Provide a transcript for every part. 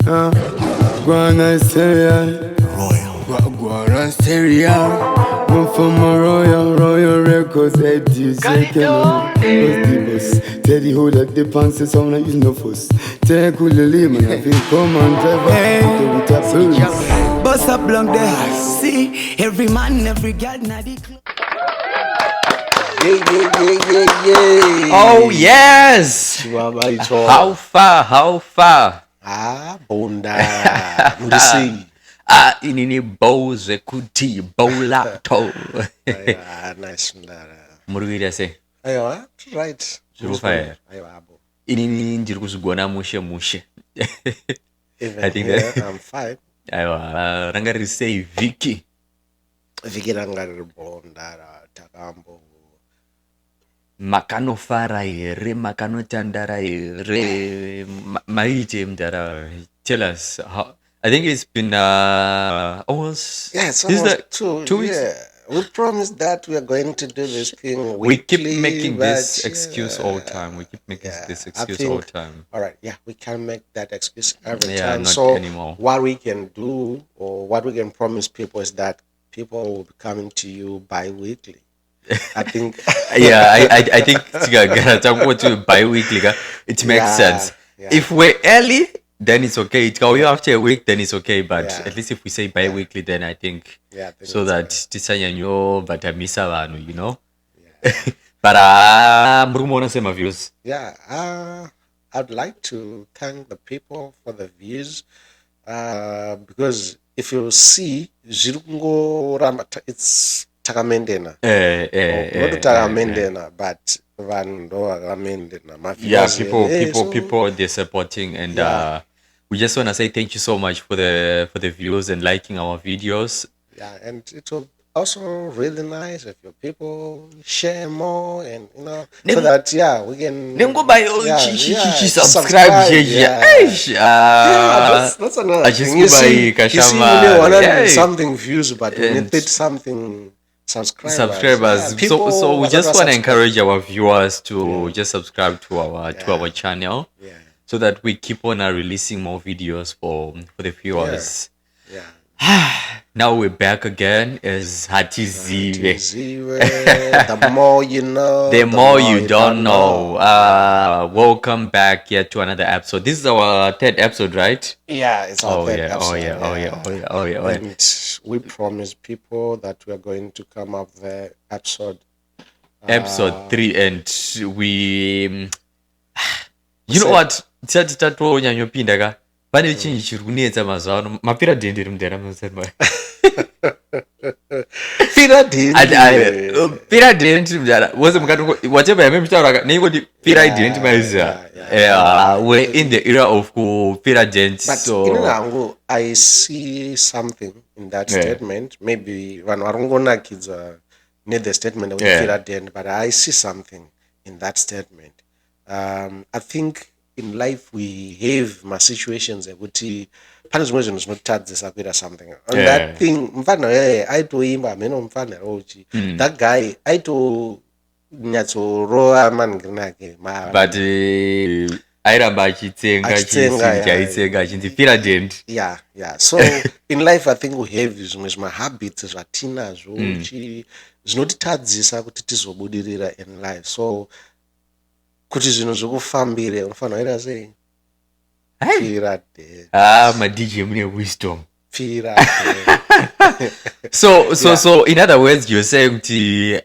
Guana stereo. Royal. Guana stereo. One for my Royal Records. Eddie Zekeno. Teddy hold up the pants. Sound like you know first. Take all the lemon. I feel come and drive. Bust up long there. See every man, every girl. Yeah. Oh yes. How far? Bonda. Mudisi. Inini boze kuti bolato. Nice mdara. Murugira se. Aiwa, right. Zurufaya. Aiwa abo. Inini ndiri kuzigona mushe. I think that I'm fine. Aiwa, rangari sei Vicky rangari bondara takambo. Makanofara here, makanotandara here, maite mdara. Tell us how. I think it's been almost. Yeah, it's almost 2 weeks. Yeah. We promised that we are going to do this thing weekly. We keep making this excuse all the time. We keep making this excuse all the time. All right, yeah, we can't make that excuse every time. Not so anymore. What we can do, or what we can promise people, is that people will be coming to you bi-weekly. I think. I think bi-weekly. It makes sense. Yeah. If we're early, then it's okay. It's going after a week, then it's okay. But at least if we say bi-weekly, then I think so that Tisanyanyo, but I miss you know. Yeah. But Murumona say my views. Yeah. I'd like to thank the people for the views. Because if you see Zirungo Ramata, it's Takamendena. Not Takamendena, but people they're supporting, and we just want to say thank you so much for the views and liking our videos. Yeah, and it will also really nice if your people share more, and so that we can subscribe. That's another thing. You see, when I something views, but when it did something subscribers. So we just want to encourage our viewers to just subscribe to our channel, so that we keep on releasing more videos for the viewers. Now we're back again as Hatizive. The more you know, the more you don't know. Welcome back here to another episode. This is our third episode, right? Yeah, it's our third episode. Oh yeah. And we promise people that we are going to come up the episode 3, and we know what? Pane chinji chiri kunetsa mazuva ano mapira dende rimudhara mazarwa pira dende tiri mudhara wose whatever yamemitaura neingoti pira dende maiziva we're in the era of kupira dende. So I see something in that statement. Maybe vanhu varongonakidza the statement of pira dende, but I see something in that statement. I think in life we have situations ekuti pane zvimwe zvinhu zvinotadzisa kuita something and that thing mufana aitoimba ameno mufanira uchi that guy aitonyatsorowa manhingirina ake but airamba achitsenga achinzi pira dent. Yeah. So in life I think we have zvimwe zvimahabits zvatinazvo zvinotitadzisa kuti tizobudirira in life. So kuti zvinhu zvokufambire unofanira kuita sei? Pira dent. madj mune wisdom. Pira dent. So in other words you're saying kuti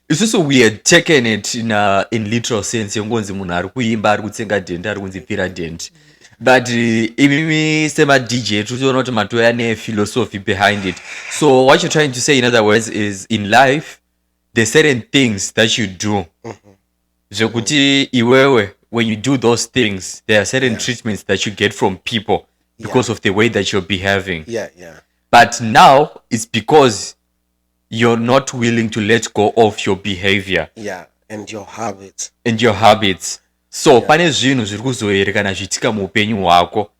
it's also weird taking it in literal sense yongonzi munhu ari kuimba ari kutsenga dent ari kunzi pira dent, but imimi sema dj tinoona kuti matoya philosophy behind it. So what you're trying to say in other words is in life there's certain things that you do zvekuti iwewe when you do those things there are certain treatments that you get from people because of the way that you're behaving. But now it's because you're not willing to let go of your behavior and your habits. So pane zvinhu zviri kuzoerekana zvitika muupenyu hwako,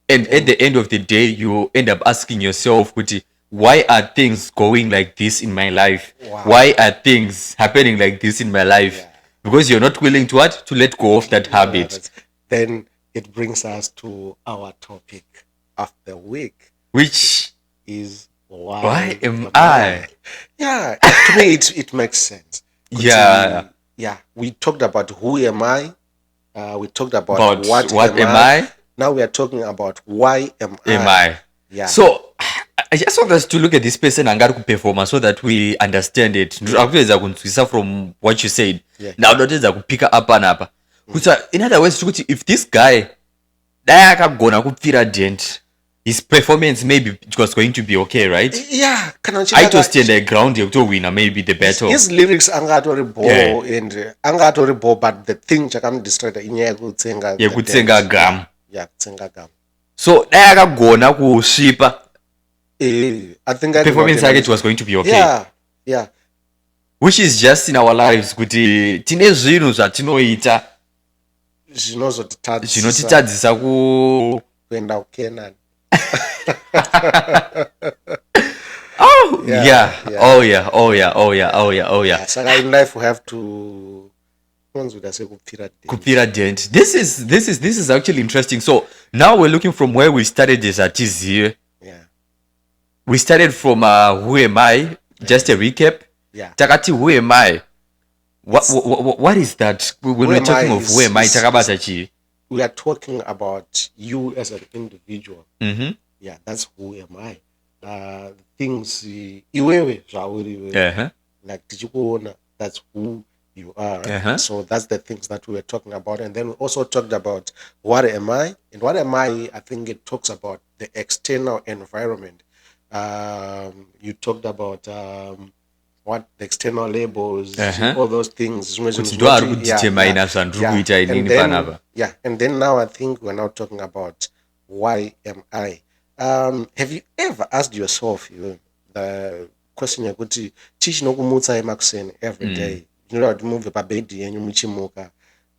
and at the end of the day you end up asking yourself kuti why are things going like this in my life? Why are things happening like this in my life? Because you're not willing to let go of that habit. Then it brings us to our topic of the week, which is why am I? Yeah, to me it makes sense. Yeah. Yeah, we talked about who am I. We talked about what am I? Now we are talking about why am Am I. I? Yeah. So I just want us to look at this person and get performance so that we understand it. Akuweza kunzwisa from what you said. Yeah. Now ndotedza kupika apa napa. Kuti in other words kuti if this guy dai akagona kupfira dent, his performance maybe it was going to be okay, right? Yeah, aitostenda ground yekutowina maybe the battle. His lyrics angatori bore and angatori bore, but the thing chakamudistract inyaya yekutsenga gum. Yeah, kutsenga gum. So dai akagona kusvipa, I think performance yake it was going to be okay. Yeah. Which is just in our lives kuti tine zvinhu zvatinoita zvinotitadzisa kuenda kuKenani. Oh yeah. Saka in life we have to kupfira dent. This is actually interesting. So now we're looking from where we started as Hatizive. Yeah. We started from who am I? Just a recap. Yeah. Takati, who am I? What is that? When we're talking of who am I, takabata chi? We are talking about you as an individual. Mm-hmm. Yeah, that's who am I. Things iwewe Uh-huh. like tichikuona, that's who you are. Uh-huh. So that's the things that we were talking about. And then we also talked about what am I? And what am I think it talks about the external environment. You talked about what the external labels, all those things. And then now I think we're now talking about why am I? Have you ever asked yourself the question yakuti chinokumutsa emakuseni every day? You know, to move pa bed yenyu muchimuka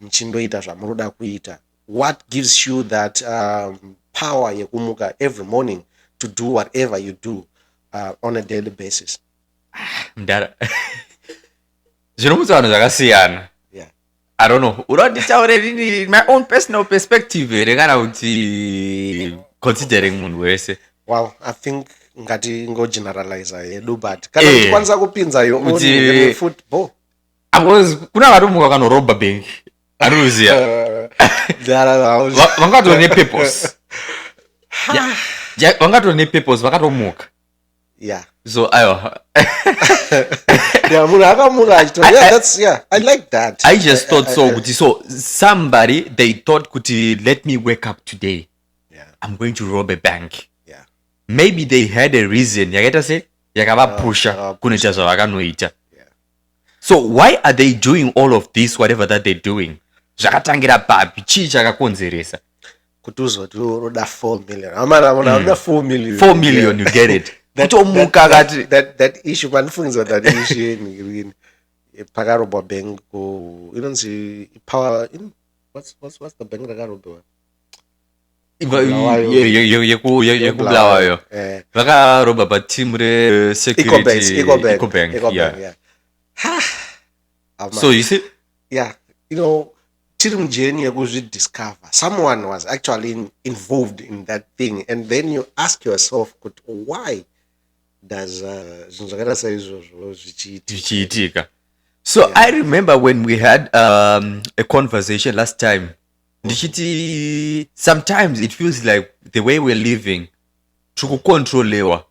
mchindoita zvamunoda kuita. What gives you that power yekumuka every morning to do whatever you do on a daily basis? Mdara. Zvinomutsa vanhu zvakasiyana. Yeah. I don't know. In my own personal perspective, kana kuti considering munhu wese. Well, I think ngati ngo generalize yedu, but kana tikwanisa kupinza yo on football. Kuna varumu vakanorobha bank. Anoziya. Vangato ne purpose. Vangato ne purpose vakatomuka. Yeah. So ayo. Yeah, I like that. I just thought so somebody they thought kuti let me wake up today. Yeah. I'm going to rob a bank. Yeah. Maybe they had a reason. Yakaita se yakavapusha kunoita zvavakanoita. So why are they doing all of this, whatever that they're doing? Zvakatangira papi, chii chakakonzeresa? Kuti uzoti uroda 4 million. Amana 4 million. 4 million, you get it. that issue, manifungidzwa that issue in pakaroba bank inonzi power in what's the bank rakarobewa? Yekubulawayo. Vakaroba pa team re security Ecobank. Yeah. So you see, tiri mujeni yekuzvidiscover, someone was actually involved in that thing, and then you ask yourself, why does zvinhu zvakaita saizvozvo zvichiitika? So I remember when we had a conversation last time. Ndichiti sometimes it feels like the way we're living tikukontrolewa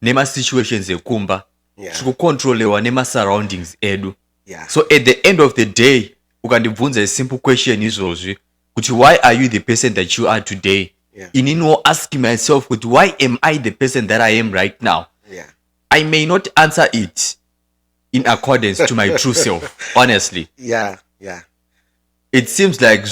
nema situations ekumba. Tikukontrolewa nema surroundings edu. So at the end of the day, ukandibvunza a simple question izvozvi kuti why are you the person that you are today? Inino asking myself kuti why am I the person that I am right now? I may not answer it in accordance to my true self, honestly. It seems like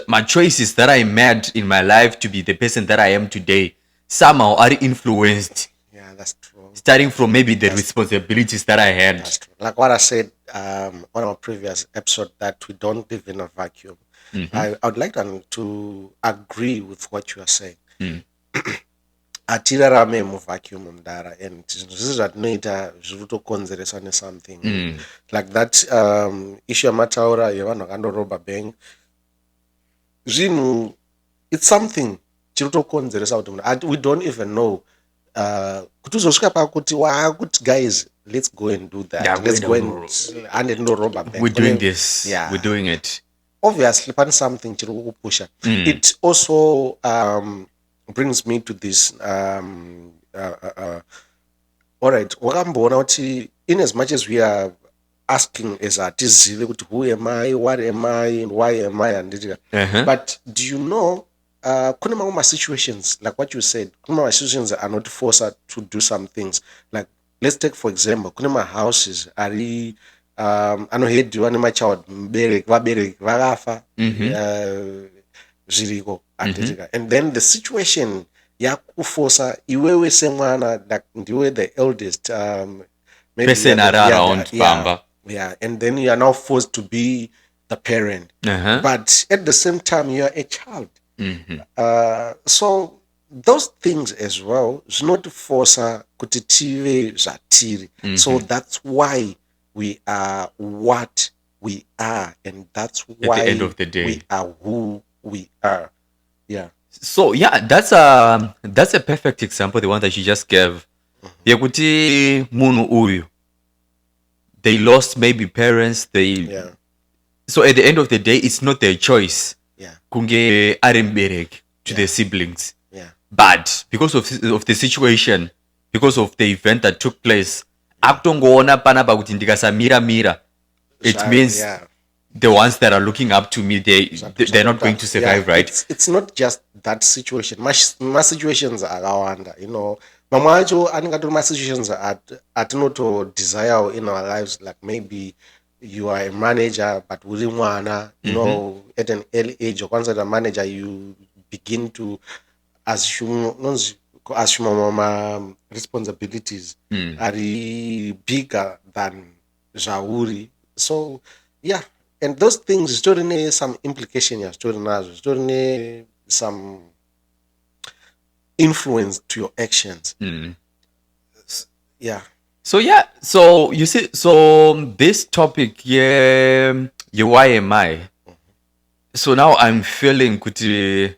my choices that I made in my life to be the person that I am today somehow are influenced. Yeah, that's true. Starting from maybe the responsibilities that I had. That's true. Like what I said on our previous episode, that we don't live in a vacuum. I would like to agree with what you are saying. Atirarame mu vacuum mdara, and this is what noita zvirutokonzeresa something like that issue yamataura yevanhu vakandoroba bank. zvinhu, it's something chiri kutokonzeresa kuti munhu we don't even know kuti uzosvika pakuti waakuti guys let's go and do that, Yeah, let's go and ndorobha bank, we're doing this, yeah, we're doing it. Obviously pane something chiri kukupusha. It also brings me to this all right, wakamboona kuti in as much as we are asking as Hatizive kuti who am I, what am I, and why am I, and but do you know kuna mamwe situations like what you said, kuna mamwe situations are not force us to do some things. Like let's take for example, kuna ma houses ari anohedhiwa nemachild vabereki vakafa zviriko and then the situation yakuforsa iwewe semwana like ndiwe the eldest maybe person around bamba, yeah, and then you are now forced to be the parent, but at the same time you are a child. So those things as well is not force kuti tive zvatiri. So that's why we are what we are, and that's why at the end of the day we are who we are. Yeah. So yeah, that's a perfect example, the one that you just gave. Yekuti munhu uyu, they lost maybe parents, so at the end of the day it's not their choice kunge arimbereki to their siblings, but because of the situation, because of the event that took place, akutongoona panapa kuti ndikasamira, it means the ones that are looking up to me, they're not going to survive, right? It's not just that situation. My situations akawanda, you know. Mamwe acho anengatori ma situations atinoto desire in our lives, like maybe you are a manager but uri mwana, you know, at an early age once a manager you begin to assume responsibilities are bigger than zvauri. So yeah, and those things story some implication, story nazo story some influence to your actions. Yeah. So you see, so this topic, why am I? So now I'm feeling kuti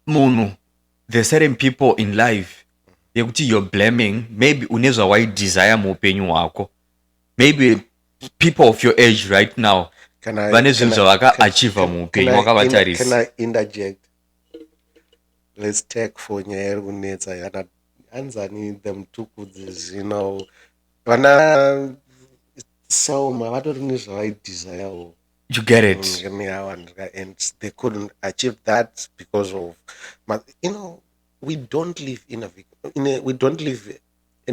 munu, there's certain people in life yekuti you're blaming, maybe unezwa why desire muupenyu wako, maybe people of your age right now vane zvinhu zvavaka achieve muupenyu wakavatarisa. Can I interject? Let's take for nyaya iri kunetsa yana anzani them two kudzis, you know, vana sauma vatori nezvavai desire. You get it? And they couldn't achieve that because of, you know, we don't live in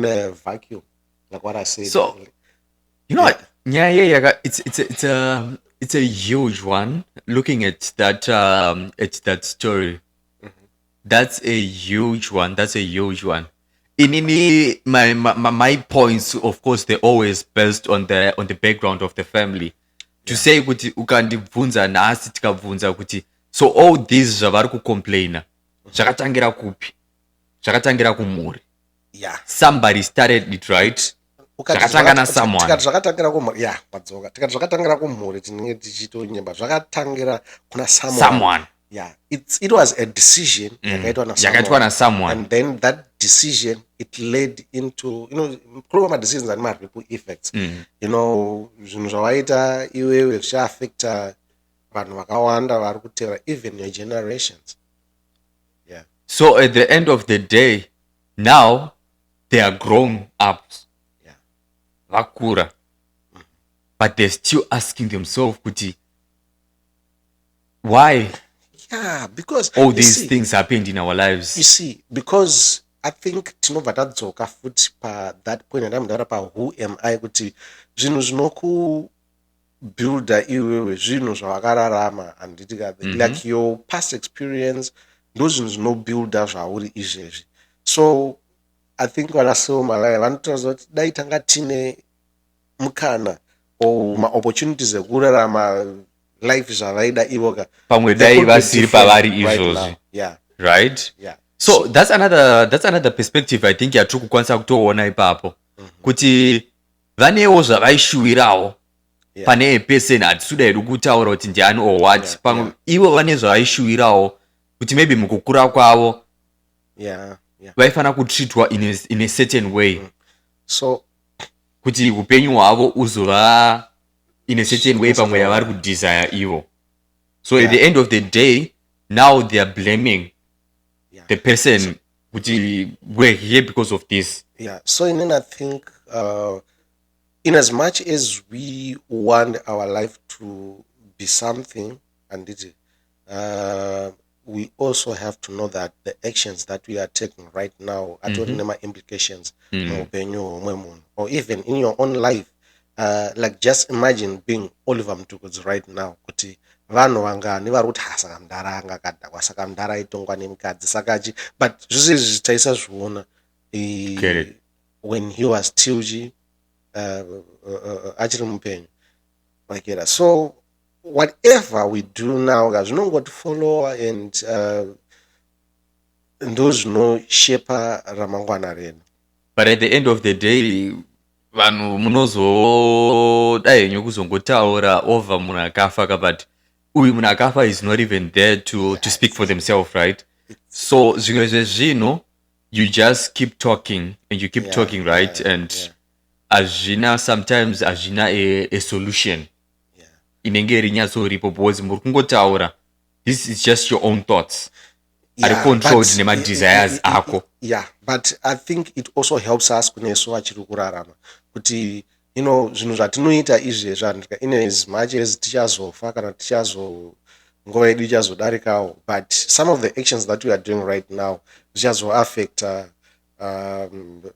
a vacuum, like what I said. So, you know what? Yeah. It's a huge one. Looking at that story, that's a huge one. In my points, of course, they're always based on the background of the family. To say kuti ukandibvunza nhasi tikabvunza kuti so all these zvavari kucomplaina zvakatangira kupi, zvakatangira kumhuri. Somebody started it, right? Zvakatanga na someone. Zvakatangira kumhuri, padzoka tikati zvakatangira kumhuri tinenge tichitonyemba zvakatangira kuna someone. It was a decision yakaitwa na someone, and then that decision it led into, you know, kulova decisions and my ripple effects. You know, zvinhu zvavaita iwewe zvichaafecta vanhu vakawanda vari kutevera, even your generations. So at the end of the day, now they are grown up, vakura, but they're still asking themselves kuti why because all these things happened in our lives. You see, because I think tinobva tadzoka futi pa that point and ndamudara pa who am I, kuti zvinhu zvinokubuilda iwewe zvinhu zvavakararama handitika like your past experience ndo zvinhu zvinobuilda zvauri izvezvi. So I think vanasoma vanotaura kuti dai tanga tine mukana or ma-opportunities ekurarama life zvavaida ivoka pamwe dai vasiri pavari izvozvi, right? So that's another perspective I think yatiri kukwanisa kutoona ipapo kuti vanewo zvavaishuwirawo pane person hatisuda hedu kutaura kuti ndiani or what pamwe ivo vane zvavaishuwirawo kuti maybe mukukura kwavo vaifana kutreatwa in a certain way so kuti upenyu hwavo uzova in a certain way pamwe yavari kudesire ivo. So at the end of the day, now they are blaming the person kuti we're here because of this. So and then I think in as much as we want our life to be something, and we also have to know that the actions that we are taking right now are implications or even in your own life. Like just imagine being Oliver Mtukudzi right now. Vanhu vangani vari kuti sakamudhara angakadhakwa sakamudhara aitongwa nemukadzi sakachi but zvese taisa zviona when he was still achiri mupenyu like that. So whatever we do now zvinongotifollow and ndozvinoshepa ramangwana redu. But at the end of the day vanhu munozodai henyu kuzongotaura over munhu akafa but uyu munhu akafa is not even there to speak for themselves, right? So zvimwe zvezvinhu you just keep talking and you keep talking, right? And hazvina sometimes hazvina a solution inenge iri nyatsoripo because muri kungotaura. This is just your own thoughts are controlled nema-desires ako. But I think it also helps us kunesu achiri kurarama kuti zvinhu zvatinoita izvezvi in as much as tichazofa kana nguva yedu ichazodarikawo, but some of the actions that we are doing right now zvichazoaffect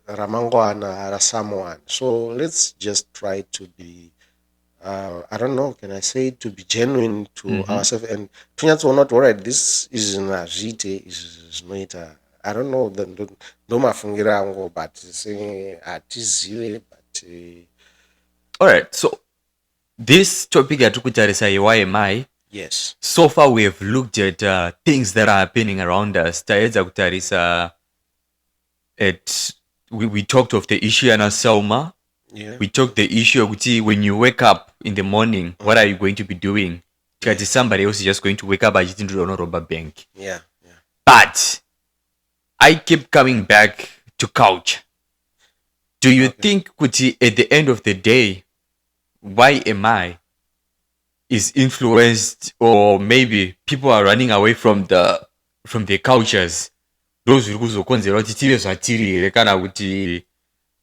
ramangwana rasomeone. So let's just try to be I don't know, can I say, to be genuine to ourselves and tonyatsoona kuti alright, this is nazvite izvi zvinoita. I don't know, ndomafungira angu but saying hatizive but alright. So this topic yatikutarisai why am I, yes, so far we have looked at things that are happening around us. Taedza kutarisa at we talked of the issue yana Selma. We talked the issue of when you wake up in the morning, what are you going to be doing? Because somebody else is just going to wake up and just rob a bank. But I keep coming back to culture. Do you think kuti at the end of the day, why am I is influenced, or maybe people are running away from the cultures? Those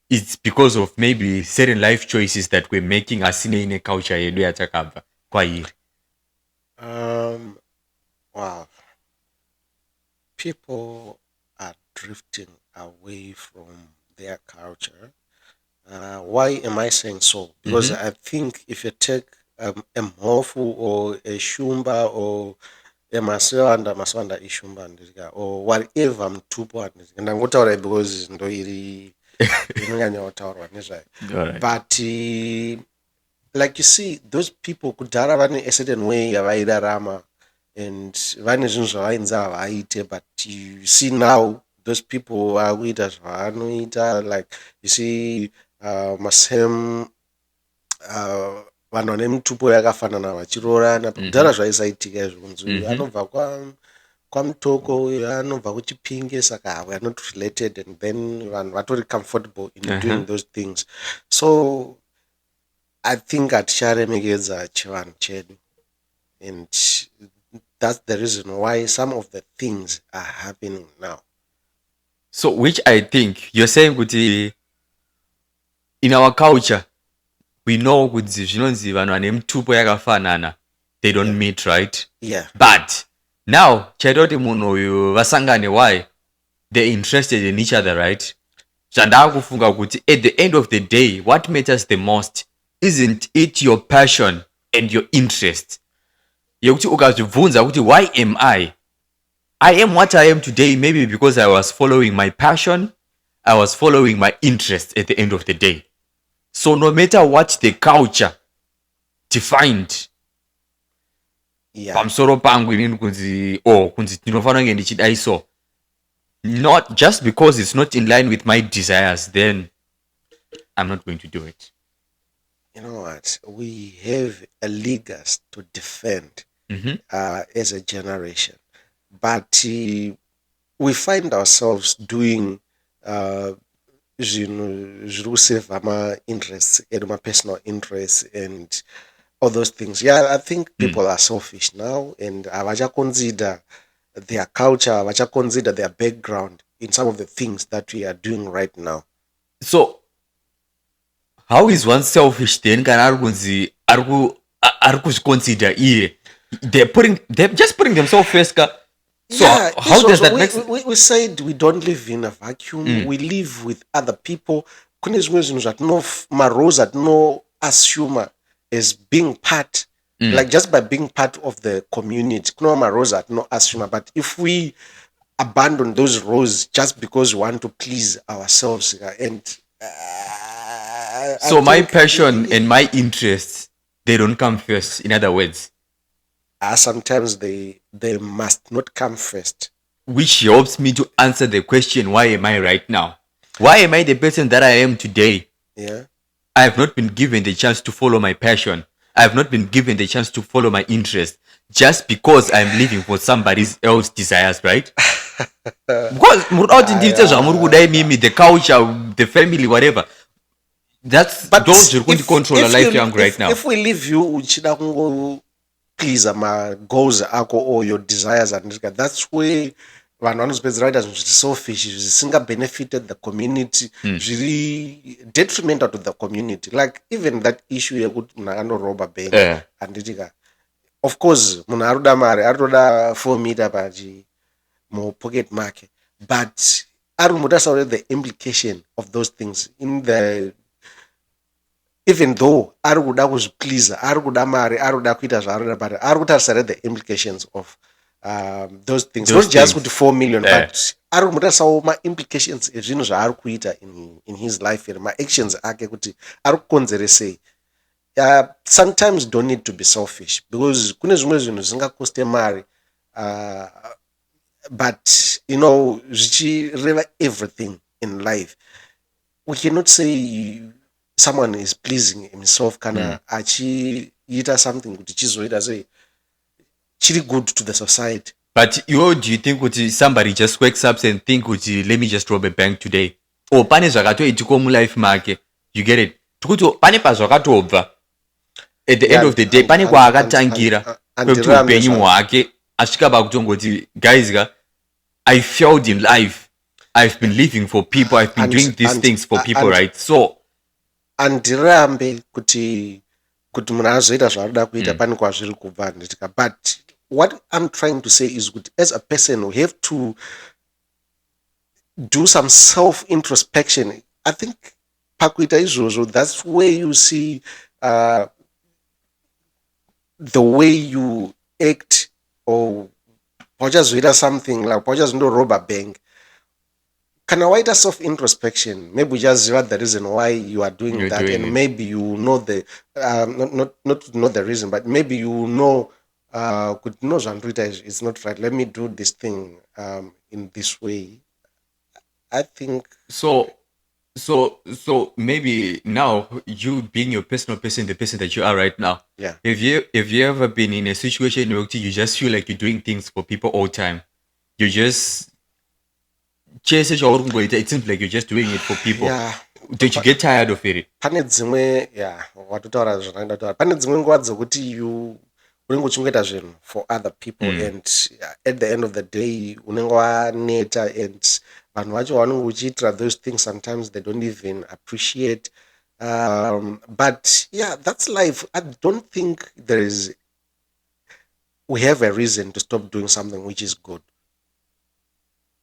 it's because of maybe certain life choices that we're making asine in a culture yedu yatakabva kwairi. Wow. People are drifting away from their culture. Why am I saying so? Because I think if you take a Mhofu or a Shumba or a Maswanda Ishumba or whatever Mtupo and I'm going because ndo iri but like you see, those people kudhara vane a certain way yavairarama and vane zvinhu zvavainza havaite, but you see now those people vakuita zvavanoita, like you see masame vanhu vane mitupo yakafanana vachiroorana kudhara zvaisaitika izvo kunzi anobva kwamutoko anobva kuchipinge saka we are not related, and then vanhu vatori comfortable in doing those things. So I think haticharemekedza chivanhu chedu, and that's the reason why some of the things are happening now. So which I think you're saying kuti in our culture we know kuti zvinonzi vanhu vane mitupo yakafanana they don't meet, right? But now chaitoti munhu uyu vasangane, why they're interested in each other, right? Zvandakufunga kuti at the end of the day what matters the most isn't it your passion and your interest. Yekuti ukazvibvunza kuti why am I am what I am today, maybe because I was following my passion, I was following my interest at the end of the day. So no matter what the culture defined, pamusoro pangu inini kunzi kunzi ndinofanira kunge ndichidai so, not just because it's not in line with my desires, then I'm not going to do it. you know what? We have a legacy to defend as a generation, but we find ourselves doing zviri kusevha ma-interests and ma-personal interests and all those things. Yeah, I think people are selfish now and consider their culture, consider their background in some of the things that we are doing right now. So how is one selfish then kana ari kuzviconsider iye they're just putting themselves first ka. So Yeah, how does that make we said we don't live in a vacuum. We live with other people. Kune zvimwe zvinhu maroles assume as being part, like just by being part of the community. Kune maroles assume, but if we abandon those roles just because we want to please ourselves, and so my passion and my interests, they don't come first, in other words, sometimes they must not come first. Which helps me to answer the question, why am I right now? Why am I the person that I am today? Yeah. I have not been given the chance to follow my passion. I have not been given the chance to follow my interest just because I'm living for somebody else's desires, right? Because the culture, the family, whatever. That's but those are going to control a life young right now. If we leave you please my goals or your desires, and that's where vanhu vanozopedzera vaita zvinhu selfish zvisinga benefited the community, zviri detrimental to the community, like even that issue yekuti munhu akandoroba bank handitika, of course munhu aroda mari, aritoda 4 meter mupocket make, but ari kumbotarisa the implication of those things in the, even though ari kuda kuzvipleasa, ari kuda mari, ari kuda kuita zvaaroda, but ari kutarisira the implications of those things, not just kuti 4 million, but ari kumbotarisa ma-implications ezvinhu zvaari kuita in his life here, ma-actions ake kuti ari kukonzeresei. Sometimes don't need to be selfish because kune zvimwe zvinhu zvingakoste mari, but you know zvichireva everything in life. We cannot say someone is pleasing himself kana achiita something kuti chizoita sei chiri good to the society. But do you think kuti somebody just wakes up and think kuti let me just rob a bank today, or pane zvakatoitika mulife make, you get it, tukuti pane pazvakatobva at the end of the day, pane kwaakatangira kwekuti upenyu hwake asvika pakutongoti guys I failed in life, I've been living for people, I've been doing these things for people, right? So andirambe kuti munhu azoita zvaanoda kuita pane kwazviri kubva handitika, but what I'm trying to say is kuti as a person we have to do some self introspection. I think pakuita izvozvo, that's where you see the way you act, or pauchazoita something like pauchazondoroba bank, kana waita self introspection, maybe just the reason why you are doing that, and maybe you know the not know the reason, but maybe you know could know it's not right, let me do this thing in this way. I think so maybe now, you being your personal person, the person that you are right now, yeah, have you ever been in a situation where you just feel like you're doing things for people all the time, you just it seems like you're just doing it for people? Yeah. Did you get tired of it? Pane dzimwe, yeah, watotaura zvakanaka taura, pane dzimwe nguva dzokuti unenge uchingoita zvinhu for other people, and at the end of the day unenge waneta, and vanhu vacho vanenge uchiitira those things, sometimes they don't even appreciate, but yeah, that's life. I don't think we have a reason to stop doing something which is good.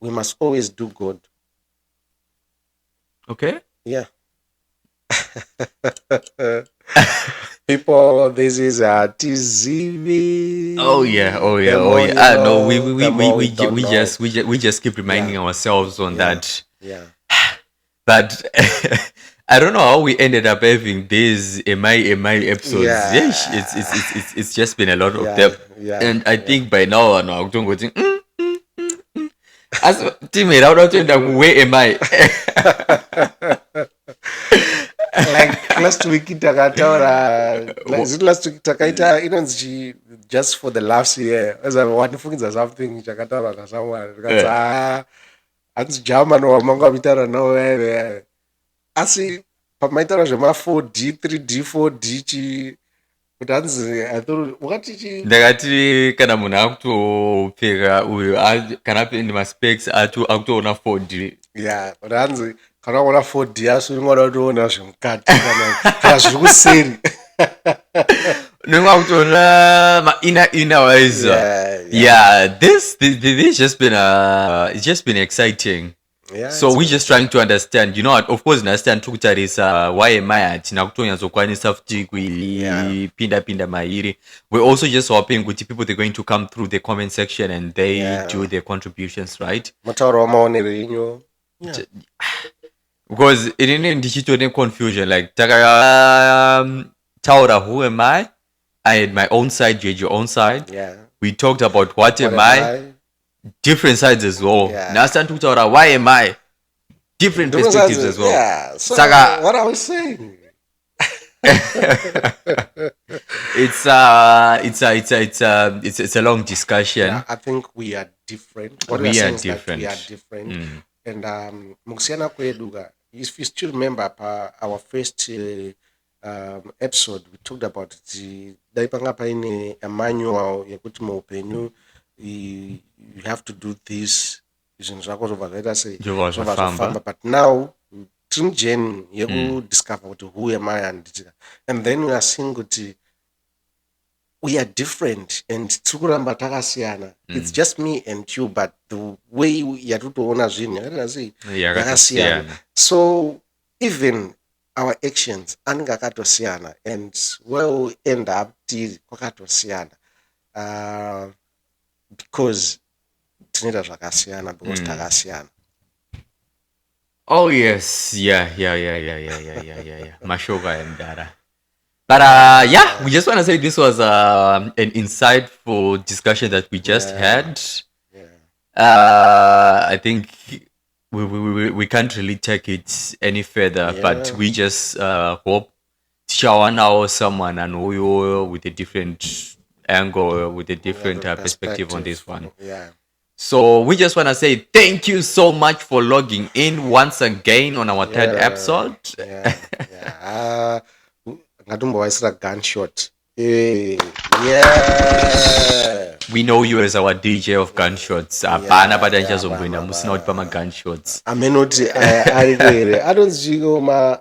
We must always do good. Okay. Yeah. People, this is Hatizive. Oh yeah. No, we just keep reminding ourselves on that. Yeah. But I don't know how we ended up having these MI episodes. Yeah. Yes, it's just been a lot of them. Yeah. And I think by now I'm going to go as teammate, where am I? last week takataura last week takaita inonzi just for the laughs here as I want to fungidza something chakataura na someone because hanzi German wamanga mitara no asi pamaitara zvema 4D 3D 4D chi kuti hanzi I thought wakati chi ndakati kana munhu akutopfeka uyo kana pindi maspecs akutoona 4D yeah but hanzi kana kuona 4D asi unongada kutoona zvemukati kana zviri kuseri unenge kutoona ma-inner wise yeah this just been it's just been exciting. Yeah, so we're just trying to understand, you know what, of course understand tukutarisa why am I hatina kutonyazokwanisa futi kuipinda mairi. We're also just hoping kuti people they're going to come through the comment section and they do their contributions, right? Because it didn't ndichitone confusion like taura who am I had my own side, you had your own side. Yeah. We talked about what am I? Different sides as well. Now stand to talk about why am I? Different perspectives as well. Yeah. So what are we saying? It's a long discussion. Yeah, I think we are different. We are different. And Muksiana Kweduga, if you still remember our first episode, we talked about the Daipanga a manual yakutimo openyu. You have to do this. But now, Trimgen, you discover who am I, and then we are saying we are different, and it's just me and you, but the way we are to so even our actions and well end up because oh yes, yeah. Mashoga and Dara. But yeah, we just want to say this was an insightful discussion that we just had. I think we can't really take it any further, but we just hope to now someone and with a different angle, with a different perspective on this one. So we just want to say thank you so much for logging in once again on our third episode. Gunshot. We know you as our DJ of gunshots. Apana badanja zombwina musina kuti pama gunshots. I don't see my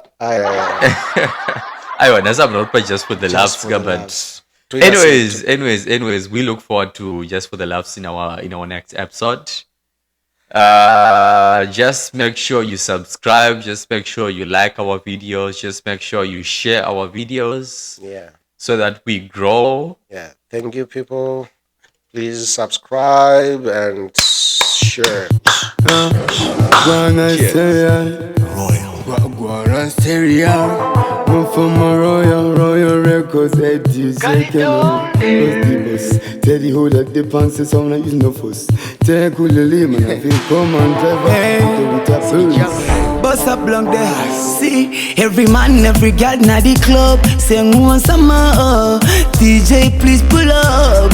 Aiwa, nasam not just for the laughs, but anyways, we look forward to just for the laughs in our next episode. Just make sure you subscribe, just make sure you like our videos, just make sure you share our videos. So that we grow. Thank you, people. Please subscribe and share. Royal records, Teddy hold up the pants, it's on use no fuss. Take cool man, I feel come on, bust up long there. See, every man, every girl na the club. Sing one summer, DJ please pull up.